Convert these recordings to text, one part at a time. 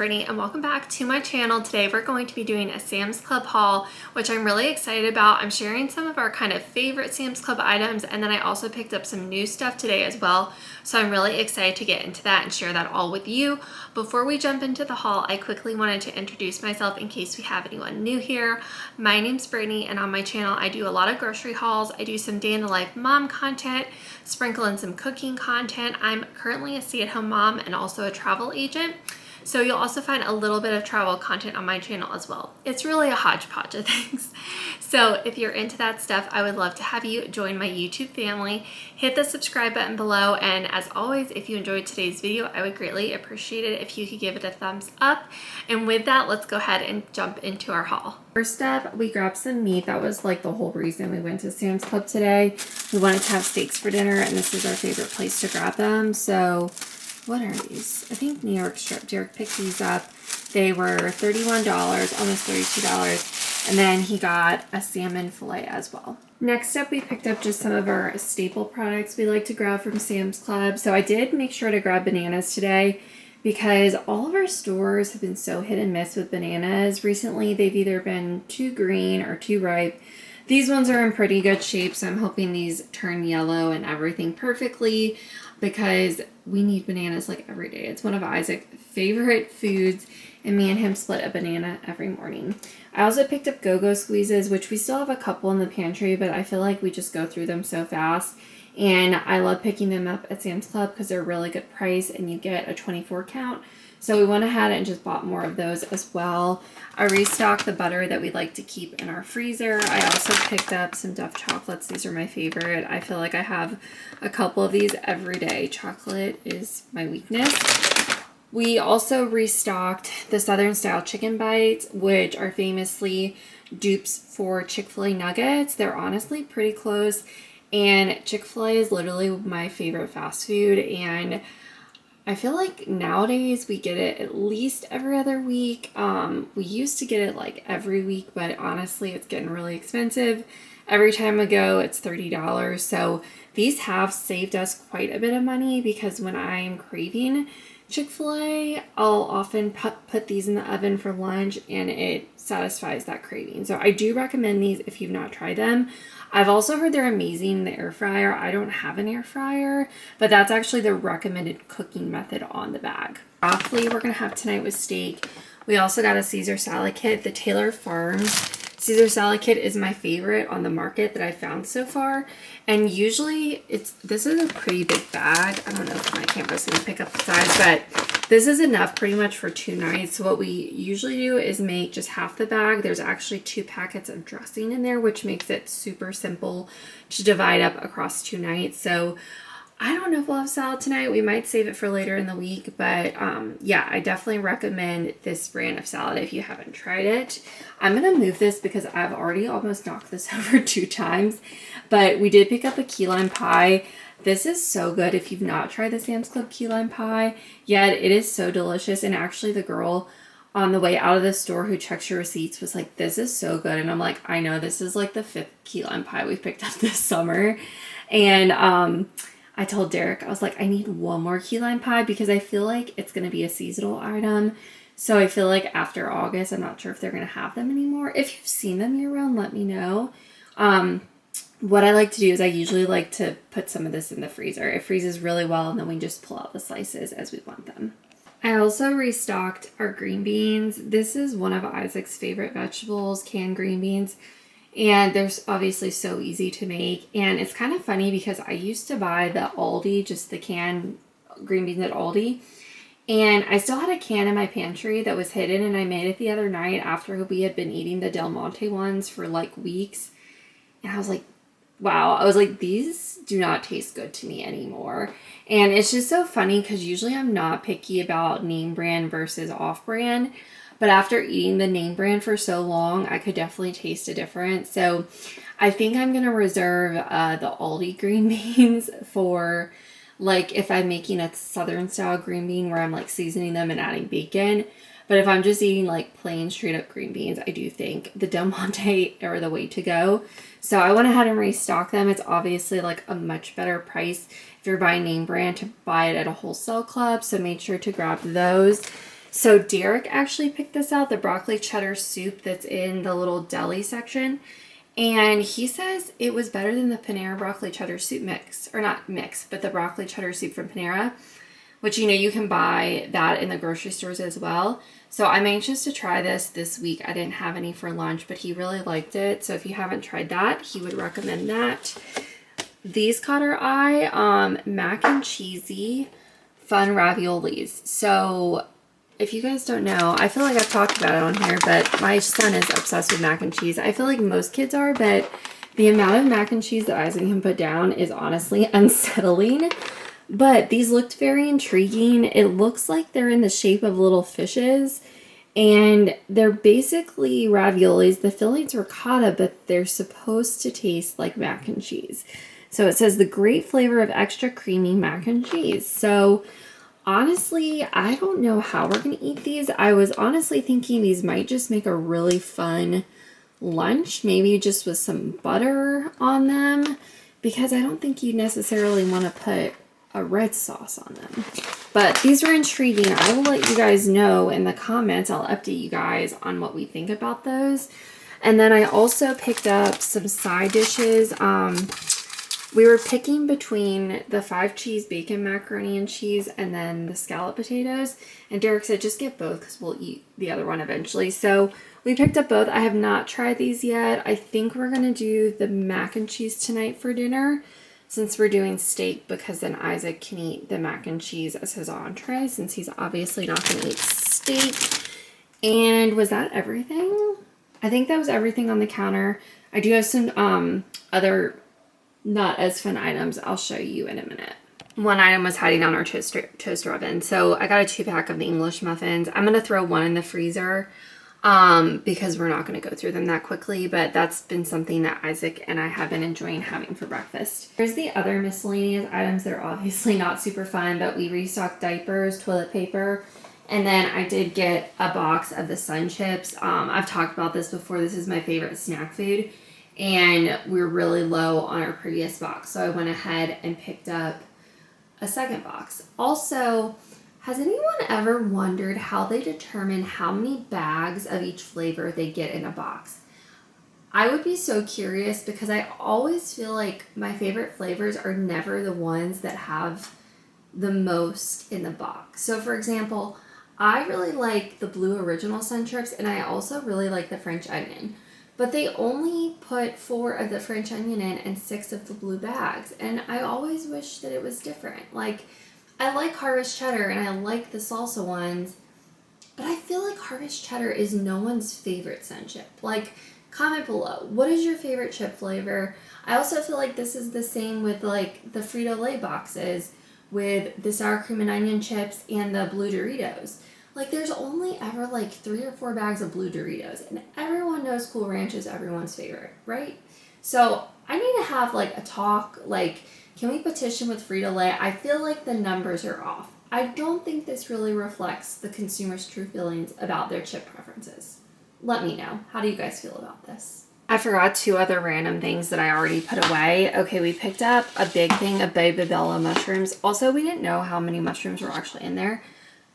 Brittany and welcome back to my channel. Today we're going to be doing a Sam's Club haul, which I'm really excited about. I'm sharing some of our kind of favorite Sam's Club items, and then I also picked up some new stuff today as well. So I'm really excited to get into that and share that all with you. Before we jump into the haul, I quickly wanted to introduce myself in case we have anyone new here. My name's Brittany, and on my channel I do a lot of grocery hauls. I do some day in the life mom content, sprinkle in some cooking content. I'm currently a stay-at-home mom and also a travel agent. So you'll also find a little bit of travel content on my channel as well. It's really a hodgepodge of things. So if you're into that stuff, I would love to have you join my YouTube family. Hit the subscribe button below. And as always, if you enjoyed today's video, I would greatly appreciate it if you could give it a thumbs up. And with that, let's go ahead and jump into our haul. First up, we grabbed some meat. That was like the whole reason we went to Sam's Club today. We wanted to have steaks for dinner, and this is our favorite place to grab them. So what are these? I think New York strip. Derek picked these up. They were $31, almost $32. And then he got a salmon fillet as well. Next up, we picked up just some of our staple products we like to grab from Sam's Club. So I did make sure to grab bananas today because all of our stores have been so hit and miss with bananas. Recently, they've either been too green or too ripe. These ones are in pretty good shape, so I'm hoping these turn yellow and everything perfectly, because we need bananas like every day. It's one of Isaac's favorite foods, and me and him split a banana every morning. I also picked up Go-Go squeezes, which we still have a couple in the pantry, but I feel like we just go through them so fast. And I love picking them up at Sam's Club because they're a really good price and you get a 24 count. So we went ahead and just bought more of those as well. I restocked the butter that we like to keep in our freezer. I also picked up some Duff chocolates. These are my favorite. I feel like I have a couple of these every day. Chocolate is my weakness. We also restocked the Southern style chicken bites, which are famously dupes for Chick-fil-A nuggets. They're honestly pretty close. And Chick-fil-A is literally my favorite fast food, and I feel like nowadays we get it at least every other week. We used to get it like every week, but honestly, it's getting really expensive. Every time I go, it's $30. So these have saved us quite a bit of money because when I'm craving Chick-fil-A, I'll often put these in the oven for lunch and it satisfies that craving. So I do recommend these if you've not tried them. I've also heard they're amazing in the air fryer. I don't have an air fryer, but that's actually the recommended cooking method on the bag. Broccoli we're going to have tonight with steak. We also got a Caesar salad kit. The Taylor Farms Caesar salad kit is my favorite on the market that I found so far. And usually this is a pretty big bag. I don't know if my camera's going to pick up the size, but this is enough pretty much for 2 nights. So what we usually do is make just half the bag. There's actually 2 packets of dressing in there, which makes it super simple to divide up across 2 nights. So I don't know if we'll have salad tonight. We might save it for later in the week, but yeah, I definitely recommend this brand of salad if you haven't tried it. I'm going to move this because I've already almost knocked this over 2 times, but we did pick up a key lime pie. This is so good if you've not tried the Sam's Club key lime pie yet. It is so delicious, and actually the girl on the way out of the store who checks your receipts was like, this is so good. And I'm like, I know, this is like the 5th key lime pie we've picked up this summer. And I told Derek, I was like, I need one more key lime pie because I feel like it's going to be a seasonal item. So I feel like after August, I'm not sure if they're going to have them anymore. If you've seen them year round, let me know. What I like to do is I usually like to put some of this in the freezer. It freezes really well, and then we just pull out the slices as we want them. I also restocked our green beans. This is one of Isaac's favorite vegetables, canned green beans. And they're obviously so easy to make. And it's kind of funny because I used to buy the Aldi, just the canned green beans at Aldi. And I still had a can in my pantry that was hidden, and I made it the other night after we had been eating the Del Monte ones for like weeks. And I was like, wow. I was like, these do not taste good to me anymore. And it's just so funny because usually I'm not picky about name brand versus off brand. But after eating the name brand for so long, I could definitely taste a difference. So I think I'm going to reserve the Aldi green beans for like if I'm making a Southern style green bean where I'm like seasoning them and adding bacon. But if I'm just eating like plain straight up green beans, I do think the Del Monte are the way to go. So I went ahead and restocked them. It's obviously like a much better price if you're buying name brand to buy it at a wholesale club. So make sure to grab those. So Derek actually picked this out, the broccoli cheddar soup that's in the little deli section. And he says it was better than the Panera broccoli cheddar soup mix. Or not mix, but the broccoli cheddar soup from Panera. Which, you know, you can buy that in the grocery stores as well. So I'm anxious to try this week. I didn't have any for lunch, but he really liked it. So if you haven't tried that, he would recommend that. These caught our eye, mac and cheesy fun raviolis. So if you guys don't know, I feel like I've talked about it on here, but my son is obsessed with mac and cheese. I feel like most kids are, but the amount of mac and cheese that Isaac can put down is honestly unsettling. But these looked very intriguing. It looks like they're in the shape of little fishes. And they're basically raviolis. The fillings ricotta, but they're supposed to taste like mac and cheese. So it says the great flavor of extra creamy mac and cheese. So honestly, I don't know how we're going to eat these. I was honestly thinking these might just make a really fun lunch. Maybe just with some butter on them. Because I don't think you necessarily want to put a red sauce on them. But these are intriguing. I will let you guys know in the comments. I'll update you guys on what we think about those. And then I also picked up some side dishes. We were picking between the 5 cheese bacon macaroni and cheese and then the scallop potatoes. And Derek said just get both because we'll eat the other one eventually. So we picked up both. I have not tried these yet. I think we're going to do the mac and cheese tonight for dinner, since we're doing steak, because then Isaac can eat the mac and cheese as his entree, since he's obviously not going to eat steak. And was that everything? I think that was everything on the counter. I do have some other not as fun items I'll show you in a minute. One item was hiding on our toaster oven. So I got a 2-pack of the English muffins. I'm going to throw one in the freezer because we're not going to go through them that quickly, but that's been something that Isaac and I have been enjoying having for breakfast. Here's the other miscellaneous items that are obviously not super fun, but we restocked diapers, toilet paper, and then I did get a box of the Sun Chips. I've talked about this before. This is my favorite snack food, and we're really low on our previous box, so I went ahead and picked up a second box. Also, has anyone ever wondered how they determine how many bags of each flavor they get in a box? I would be so curious because I always feel like my favorite flavors are never the ones that have the most in the box. So for example, I really like the blue original Sun Chips, and I also really like the French onion. But they only put 4 of the French onion in and 6 of the blue bags. And I always wish that it was different. Like, I like Harvest Cheddar and I like the salsa ones, but I feel like Harvest Cheddar is no one's favorite Sun Chip. Like, comment below, what is your favorite chip flavor? I also feel like this is the same with like the Frito-Lay boxes with the sour cream and onion chips and the blue Doritos. Like, there's only ever like 3 or 4 bags of blue Doritos, and everyone knows Cool Ranch is everyone's favorite, right? So I need to have like a talk, like, can we petition with Frito-Lay? I feel like the numbers are off. I don't think this really reflects the consumer's true feelings about their chip preferences. Let me know. How do you guys feel about this? I forgot 2 other random things that I already put away. Okay, we picked up a big thing of Baby Bella mushrooms. Also, we didn't know how many mushrooms were actually in there.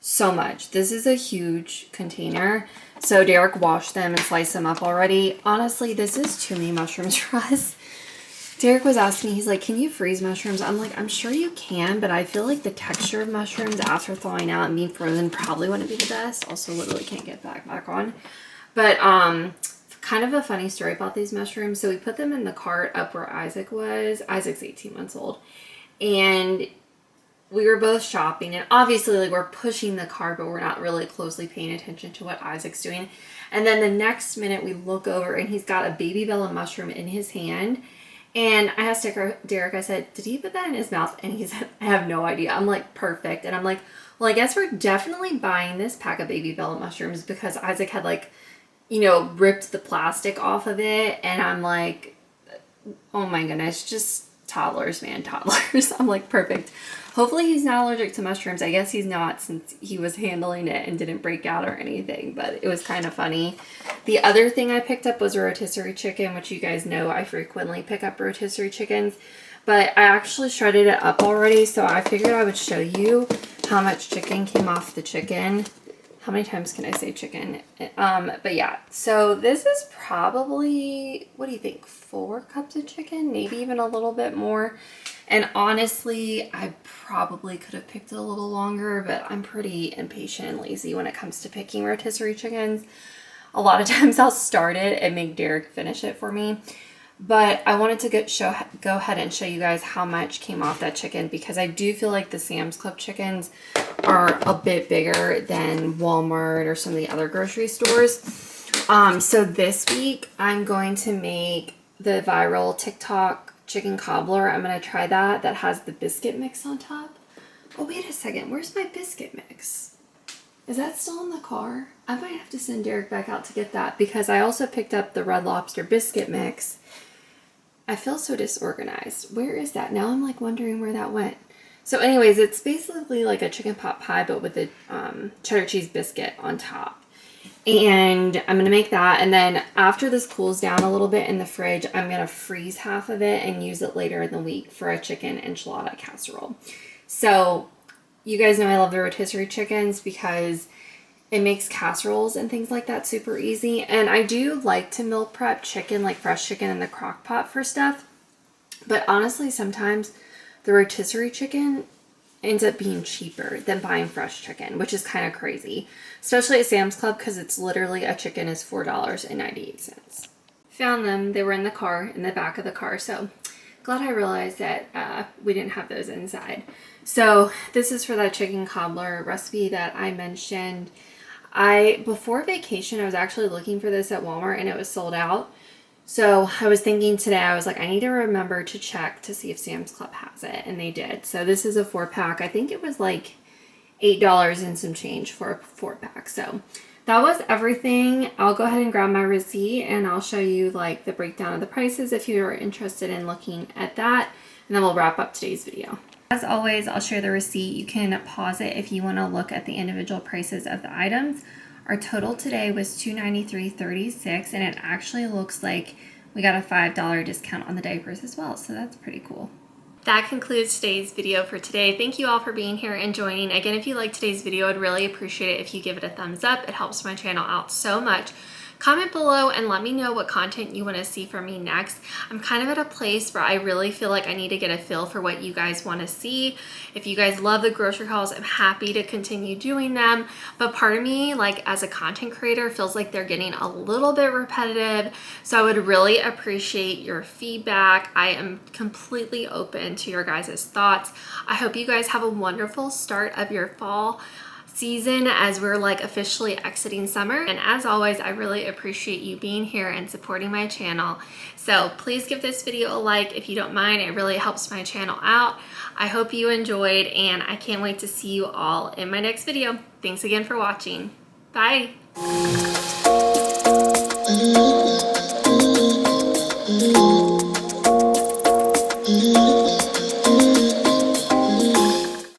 So much. This is a huge container. So Derek washed them and sliced them up already. Honestly, this is too many mushrooms for us. Derek was asking me, he's like, can you freeze mushrooms? I'm like, I'm sure you can, but I feel like the texture of mushrooms after thawing out and being frozen probably wouldn't be the best. Also, literally can't get back on. But kind of a funny story about these mushrooms. So we put them in the cart up where Isaac was. Isaac's 18 months old. And we were both shopping, and obviously like we're pushing the cart, but we're not really closely paying attention to what Isaac's doing. And then the next minute we look over and he's got a Baby Bella mushroom in his hand. And I asked Derek, I said, did he put that in his mouth? And he said, I have no idea. I'm like, perfect. And I'm like, well, I guess we're definitely buying this pack of Baby Bella mushrooms because Isaac had like, you know, ripped the plastic off of it. And I'm like, oh my goodness, just toddlers, man, toddlers. I'm like, perfect. Hopefully he's not allergic to mushrooms. I guess he's not, since he was handling it and didn't break out or anything, but it was kind of funny. The other thing I picked up was a rotisserie chicken, which you guys know I frequently pick up rotisserie chickens, but I actually shredded it up already, so I figured I would show you how much chicken came off the chicken. How many times can I say chicken? But yeah, so this is probably, what do you think, 4 cups of chicken, maybe even a little bit more. And honestly, I probably could have picked it a little longer, but I'm pretty impatient and lazy when it comes to picking rotisserie chickens. A lot of times I'll start it and make Derek finish it for me. But I wanted to go ahead and show you guys how much came off that chicken, because I do feel like the Sam's Club chickens are a bit bigger than Walmart or some of the other grocery stores. So this week I'm going to make the viral TikTok chicken cobbler. I'm going to try that. That has the biscuit mix on top. Oh, wait a second. Where's my biscuit mix? Is that still in the car? I might have to send Derek back out to get that, because I also picked up the Red Lobster biscuit mix. I feel so disorganized. Where is that? Now I'm like wondering where that went. So anyways, it's basically like a chicken pot pie, but with a cheddar cheese biscuit on top. And I'm going to make that. And then after this cools down a little bit in the fridge, I'm going to freeze half of it and use it later in the week for a chicken enchilada casserole. So you guys know I love the rotisserie chickens because it makes casseroles and things like that super easy. And I do like to meal prep chicken, like fresh chicken in the crock pot for stuff. But honestly, sometimes the rotisserie chicken ends up being cheaper than buying fresh chicken, which is kind of crazy. Especially at Sam's Club, because it's literally, a chicken is $4.98. Found them. They were in the car, in the back of the car. So glad I realized that we didn't have those inside. So this is for that chicken cobbler recipe that I mentioned. Before vacation, I was actually looking for this at Walmart and it was sold out. So I was thinking today, I was like, I need to remember to check to see if Sam's Club has it. And they did. So this is a 4-pack. I think it was like $8 and some change for a 4-pack. So that was everything. I'll go ahead and grab my receipt and I'll show you like the breakdown of the prices if you're interested in looking at that. And then we'll wrap up today's video. As always, I'll share the receipt. You can pause it if you want to look at the individual prices of the items. Our total today was $293.36, and it actually looks like we got a $5 discount on the diapers as well, so that's pretty cool. That concludes today's video for today. Thank you all for being here and joining. Again, if you liked today's video, I'd really appreciate it if you give it a thumbs up. It helps my channel out so much. Comment below and let me know what content you want to see from me next. I'm kind of at a place where I really feel like I need to get a feel for what you guys want to see. If you guys love the grocery hauls, I'm happy to continue doing them. But part of me, like as a content creator, feels like they're getting a little bit repetitive. So I would really appreciate your feedback. I am completely open to your guys' thoughts. I hope you guys have a wonderful start of your fall season as we're like officially exiting summer. And as always, I really appreciate you being here and supporting my channel. So please give this video a like if you don't mind. It really helps my channel out. I hope you enjoyed and I can't wait to see you all in my next video. Thanks again for watching. Bye.